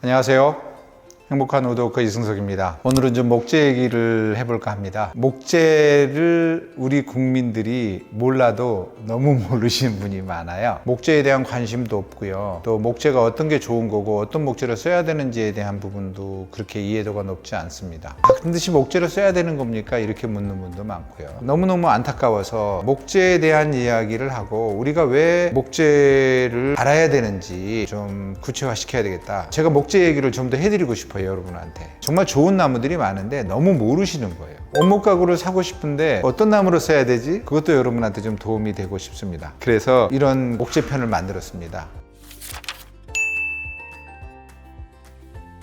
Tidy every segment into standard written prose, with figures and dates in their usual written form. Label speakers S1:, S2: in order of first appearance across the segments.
S1: 안녕하세요. 행복한 우드워커 이승석입니다. 오늘은 좀 목재 얘기를 해볼까 합니다. 목재를 우리 국민들이 몰라도 너무 모르시는 분이 많아요. 목재에 대한 관심도 없고요. 또 목재가 어떤 게 좋은 거고 어떤 목재를 써야 되는지에 대한 부분도 그렇게 이해도가 높지 않습니다. 반드시 목재를 써야 되는 겁니까? 이렇게 묻는 분도 많고요. 너무너무 안타까워서 목재에 대한 이야기를 하고 우리가 왜 목재를 알아야 되는지 좀 구체화시켜야 되겠다. 제가 목재 얘기를 좀 더 해드리고 싶어요. 여러분한테 정말 좋은 나무들이 많은데 너무 모르시는 거예요. 원목 가구를 사고 싶은데 어떤 나무를 써야 되지? 그것도 여러분한테 좀 도움이 되고 싶습니다. 그래서 이런 목재편을 만들었습니다.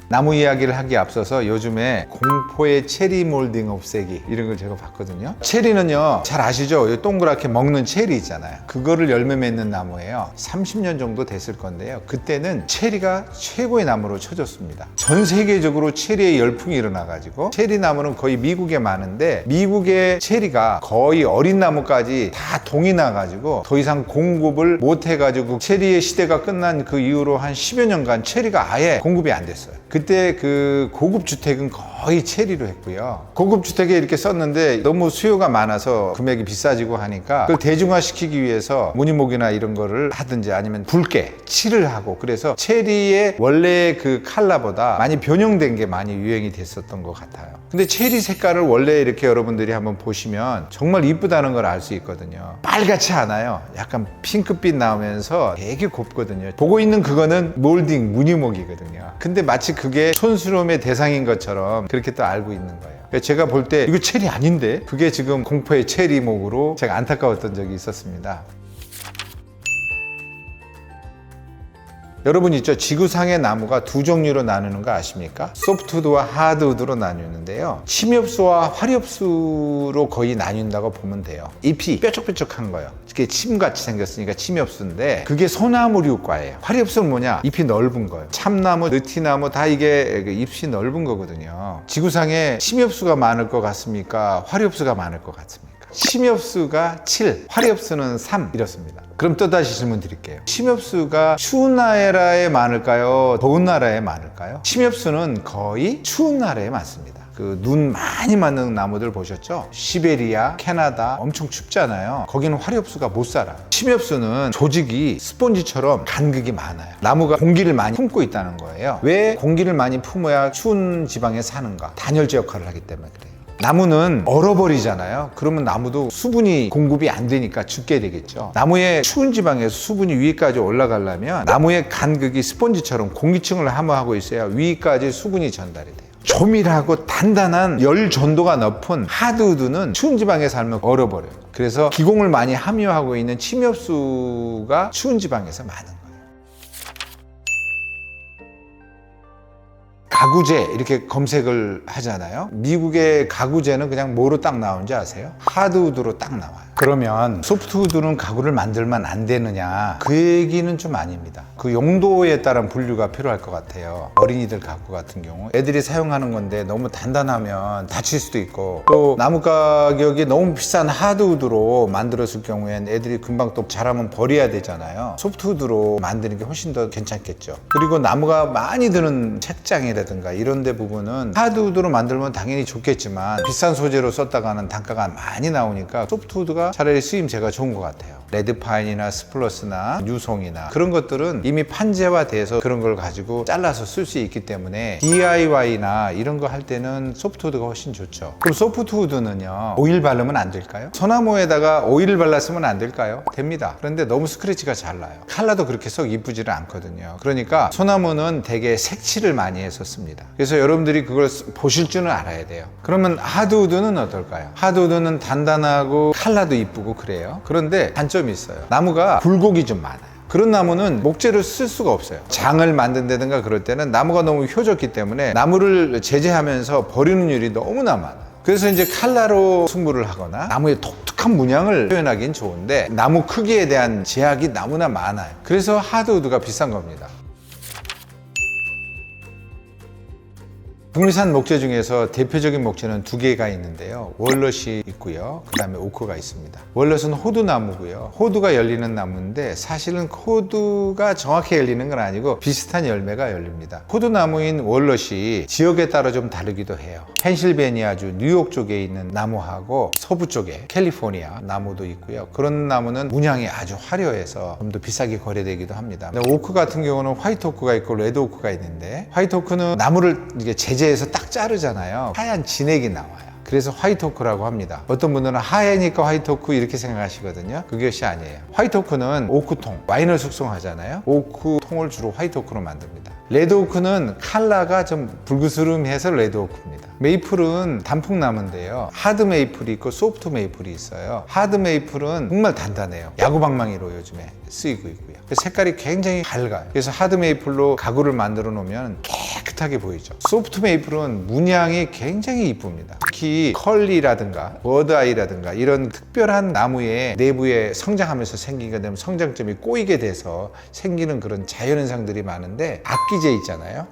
S1: 나무 이야기를 하기에 앞서서 요즘에 공포의 체리 몰딩 없애기 이런 걸 제가 봤거든요. 체리는요, 잘 아시죠? 동그랗게 먹는 체리 있잖아요. 그거를 열매 맺는 나무예요. 30년 정도 됐을 건데요. 그때는 체리가 최고의 나무로 쳐졌습니다. 전 세계적으로 체리의 열풍이 일어나가지고 체리 나무는 거의 미국에 많은데 미국의 체리가 거의 어린 나무까지 다 동이 나가지고 더 이상 공급을 못 해가지고 체리의 시대가 끝난 그 이후로 한 10여 년간 체리가 아예 공급이 안 됐어요. 그때 그 고급 주택은 거의 체리로 했고요. 고급 주택에 이렇게 썼는데 너무 수요가 많아서 금액이 비싸지고 하니까 그걸 대중화시키기 위해서 무늬목이나 이런 거를 하든지 아니면 붉게 칠을 하고, 그래서 체리의 원래 그 컬러보다 많이 변형된 게 많이 유행이 됐었던 것 같아요. 근데 체리 색깔을 원래 이렇게 여러분들이 한번 보시면 정말 이쁘다는 걸 알 수 있거든요. 빨갛지 않아요. 약간 핑크빛 나오면서 되게 곱거든요. 보고 있는 그거는 몰딩 무늬목이거든요. 근데 마치 그게 촌스러움의 대상인 것처럼 그렇게 또 알고 있는 거예요. 제가 볼 때 이거 체리 아닌데? 그게 지금 공포의 체리목으로 제가 안타까웠던 적이 있었습니다. 여러분 있죠? 지구상의 나무가 두 종류로 나누는 거 아십니까? 소프트우드와 하드우드로 나누는데요. 침엽수와 화렵수로 거의 나뉜다고 보면 돼요. 잎이 뾰족뾰족한 거예요. 이게 침같이 생겼으니까 침엽수인데 그게 소나무류과예요. 화렵수는 뭐냐? 잎이 넓은 거예요. 참나무, 느티나무 다 이게 잎이 넓은 거거든요. 지구상에 침엽수가 많을 것 같습니까? 화렵수가 많을 것 같습니까? 침엽수가 7, 화렵수는 3 이렇습니다. 그럼 또다시 질문 드릴게요. 침엽수가 추운 나라에 많을까요? 더운 나라에 많을까요? 침엽수는 거의 추운 나라에 많습니다. 그 눈 많이 맞는 나무들 보셨죠? 시베리아, 캐나다 엄청 춥잖아요. 거기는 화렵수가 못 살아요. 침엽수는 조직이 스폰지처럼 간극이 많아요. 나무가 공기를 많이 품고 있다는 거예요. 왜 공기를 많이 품어야 추운 지방에 사는가? 단열재 역할을 하기 때문에 그래요. 나무는 얼어버리잖아요. 그러면 나무도 수분이 공급이 안 되니까 죽게 되겠죠. 나무의 추운 지방에서 수분이 위까지 올라가려면 나무의 간극이 스펀지처럼 공기층을 함유하고 있어야 위까지 수분이 전달이 돼요. 조밀하고 단단한 열 전도가 높은 하드우드는 추운 지방에 살면 얼어버려요. 그래서 기공을 많이 함유하고 있는 침엽수가 추운 지방에서 많은 거예요. 가구재 이렇게 검색을 하잖아요. 미국의 가구재는 그냥 뭐로 딱 나오는지 아세요? 하드우드로 딱 나와요. 그러면 소프트우드는 가구를 만들면 안 되느냐? 그 얘기는 좀 아닙니다. 그 용도에 따른 분류가 필요할 것 같아요. 어린이들 가구 같은 경우 애들이 사용하는 건데 너무 단단하면 다칠 수도 있고, 또 나무 가격이 너무 비싼 하드우드로 만들었을 경우엔 애들이 금방 또 자라면 버려야 되잖아요. 소프트우드로 만드는 게 훨씬 더 괜찮겠죠. 그리고 나무가 많이 드는 책장이라든가 이런 데 부분은 하드우드로 만들면 당연히 좋겠지만 비싼 소재로 썼다가는 단가가 많이 나오니까 소프트우드가 차라리 쓰임새가 좋은 것 같아요. 레드파인이나 스플러스나 유송이나 그런 것들은 이미 판재화돼서 그런 걸 가지고 잘라서 쓸 수 있기 때문에 DIY나 이런 거 할 때는 소프트우드가 훨씬 좋죠. 그럼 소프트우드는요, 오일 바르면 안 될까요? 소나무에다가 오일을 발랐으면 안 될까요? 됩니다. 그런데 너무 스크래치가 잘 나요. 컬러도 그렇게 썩 이쁘지는 않거든요. 그러니까 소나무는 되게 색칠을 많이 해서 씁니다. 그래서 여러분들이 그걸 보실 줄은 알아야 돼요. 그러면 하드우드는 어떨까요? 하드우드는 단단하고 컬러도 이쁘고 그래요. 그런데 단점이 있어요. 나무가 굴곡이 좀 많아요. 그런 나무는 목재를 쓸 수가 없어요. 장을 만든다든가 그럴 때는 나무가 너무 효졌기 때문에 나무를 제재하면서 버리는 일이 너무나 많아요. 그래서 이제 칼라로 승부를 하거나 나무의 독특한 문양을 표현하기는 좋은데 나무 크기에 대한 제약이 너무나 많아요. 그래서 하드우드가 비싼 겁니다. 북미산 목재 중에서 대표적인 목재는 두 개가 있는데요. 월넛이 있고요. 그 다음에 오크가 있습니다. 월넛은 호두나무고요. 호두가 열리는 나무인데 사실은 호두가 정확히 열리는 건 아니고 비슷한 열매가 열립니다. 호두나무인 월넛이 지역에 따라 좀 다르기도 해요. 펜실베니아주 뉴욕 쪽에 있는 나무하고 서부 쪽에 캘리포니아 나무도 있고요. 그런 나무는 문양이 아주 화려해서 좀 더 비싸게 거래되기도 합니다. 근데 오크 같은 경우는 화이트 오크가 있고 레드 오크가 있는데 화이트 오크는 나무를 이게 제재해서 딱 자르잖아요. 하얀 진액이 나와요. 그래서 화이트 오크라고 합니다. 어떤 분들은 하얘니까 화이트 오크 이렇게 생각하시거든요. 그것이 아니에요. 화이트 오크는 오크통, 와인을 숙성하잖아요. 오크통을 주로 화이트 오크로 만듭니다. 레드 오크는 칼라가 좀 붉으스름해서 레드 오크입니다. 메이플은 단풍나무인데요. 하드 메이플이 있고 소프트 메이플이 있어요. 하드 메이플은 정말 단단해요. 야구방망이로 요즘에 쓰이고 있고요. 색깔이 굉장히 밝아요. 그래서 하드 메이플로 가구를 만들어 놓으면 깨끗하게 보이죠. 소프트 메이플은 문양이 굉장히 이쁩니다. 특히 컬리라든가 버드아이라든가 이런 특별한 나무의 내부에 성장하면서 생기게 되면 성장점이 꼬이게 돼서 생기는 그런 자연현상들이 많은데 악기재 있잖아요.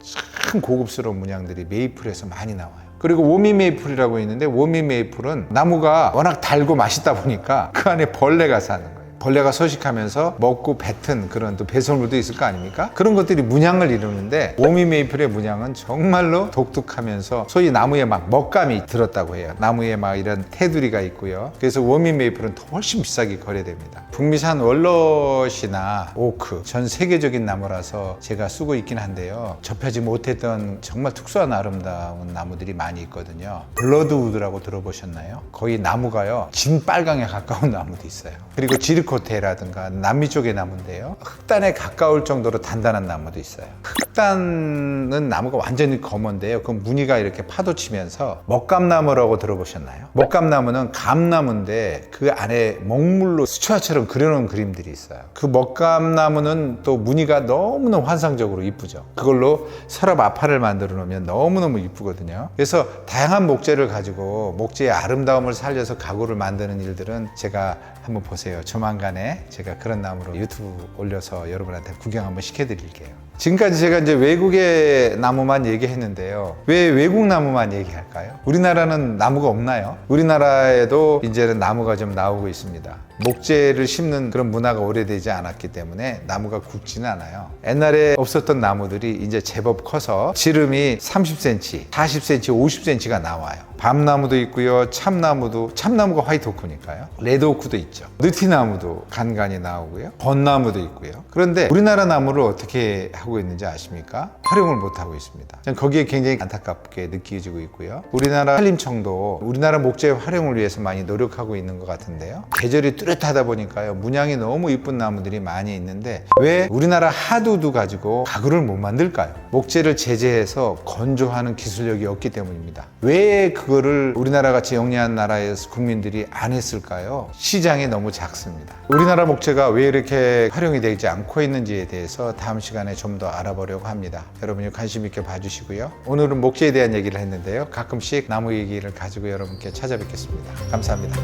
S1: 참 고급스러운 문양들이 메이플에서 많이 나와요. 그리고 워미 메이플이라고 있는데 워미 메이플은 나무가 워낙 달고 맛있다 보니까 그 안에 벌레가 사는 거예요. 벌레가 서식하면서 먹고 뱉은 그런 또 배설물도 있을 거 아닙니까? 그런 것들이 문양을 이루는데 워미 메이플의 문양은 정말로 독특하면서 소위 나무에 막 먹감이 들었다고 해요. 나무에 막 이런 테두리가 있고요. 그래서 워미 메이플은 더 훨씬 비싸게 거래됩니다. 북미산 월넛이나 오크 전 세계적인 나무라서 제가 쓰고 있긴 한데요. 접하지 못했던 정말 특수한 아름다운 나무들이 많이 있거든요. 블러드우드라고 들어보셨나요? 거의 나무가요 진빨강에 가까운 나무도 있어요. 그리고 지르코테라든가 남미 쪽의 나무인데요. 흑단에 가까울 정도로 단단한 나무도 있어요. 흑단은 나무가 완전히 검은데요. 그 무늬가 이렇게 파도치면서 먹감나무라고 들어보셨나요? 먹감나무는 감나무인데 그 안에 먹물로 수채화처럼 그려놓은 그림들이 있어요. 그 먹감나무는 또 무늬가 너무너무 환상적으로 이쁘죠. 그걸로 서랍 아파를 만들어 놓으면 너무너무 이쁘거든요. 그래서 다양한 목재를 가지고 목재의 아름다움을 살려서 가구를 만드는 일들은 제가 한번 보세요. 조만간에 제가 그런 나무로 유튜브 올려서 여러분한테 구경 한번 시켜드릴게요. 지금까지 제가 이제 외국의 나무만 얘기했는데요. 왜 외국 나무만 얘기할까요? 우리나라는 나무가 없나요? 우리나라에도 이제는 나무가 좀 나오고 있습니다. 목재를 심는 그런 문화가 오래되지 않았기 때문에 나무가 굵지는 않아요. 옛날에 없었던 나무들이 이제 제법 커서 지름이 30cm, 40cm, 50cm가 나와요. 밤나무도 있고요. 참나무가 화이트 오크니까요. 레드 오크도 있죠. 느티나무도 간간히 나오고요. 벚나무도 있고요. 그런데 우리나라 나무를 어떻게 하고 있는지 아십니까? 활용을 못 하고 있습니다. 저는 거기에 굉장히 안타깝게 느껴지고 있고요. 우리나라 산림청도 우리나라 목재의 활용을 위해서 많이 노력하고 있는 것 같은데요. 계절이 뚜렷하다 보니까요. 문양이 너무 이쁜 나무들이 많이 있는데 왜 우리나라 하두도 가지고 가구를 못 만들까요? 목재를 제재해서 건조하는 기술력이 없기 때문입니다. 왜 그거를 우리나라 같이 영리한 나라에서 국민들이 안 했을까요? 시장이 너무 작습니다. 우리나라 목재가 왜 이렇게 활용이 되지 않고 있는지에 대해서 다음 시간에 좀 더 알아보려고 합니다. 여러분이 관심 있게 봐주시고요. 오늘은 목재에 대한 얘기를 했는데요. 가끔씩 나무 얘기를 가지고 여러분께 찾아뵙겠습니다. 감사합니다.